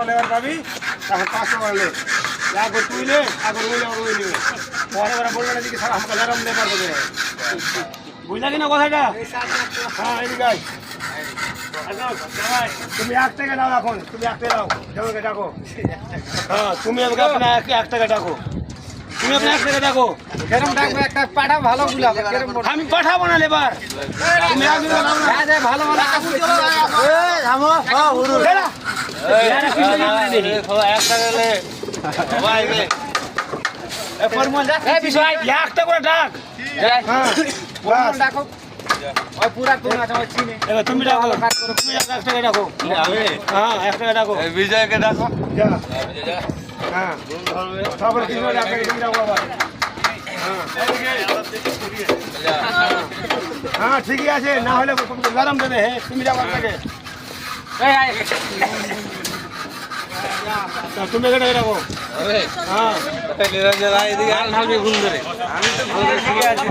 labour পাবি এখন 500 টাকা লে আগর তুই লে আগর ওই নেবে পরে ওরা বলবে না যে স্যার আমাকে লেরাম লেবার দেবে বুঝলা কিনা কথাটা হ্যাঁ এদিকে আয় তুমি 1 টাকা দাও এখন তুমি 1 টাকা দাও জনকে ডাকো হ্যাঁ তুমি আমাকে আপনার 1 টাকা ডাকো তুমি আপনার 1 টাকা ডাকো কেরম ডাকবে একটা পাঠা ভালো গুলা কেরম আমি পাঠাবো না লেবার তুমি আগে দাও না ভালো ভালো এই থামো হুরু বিষয় 1 টাকা করে ডাক হ্যাঁ ডাকো ওই পুরা তুমি আছো চিনি এবার তুমি ডাকো তুমি 1 টাকা ডাকো হ্যাঁ 1 টাকা ডাকো বিজয়কে ডাকো যা হ্যাঁ তারপরে কি করে ডাকবে তুমি ডাকো আবার হ্যাঁ ঠিকই আছে না হলে গরম দেবে হ্যাঁ তুমি ডাকো থেকে তুমি কেটে ডাকো হ্যাঁ নিরঞ্জন এদিকে ঢালবে ঘুম ধরে আমি তো ঠিক আছে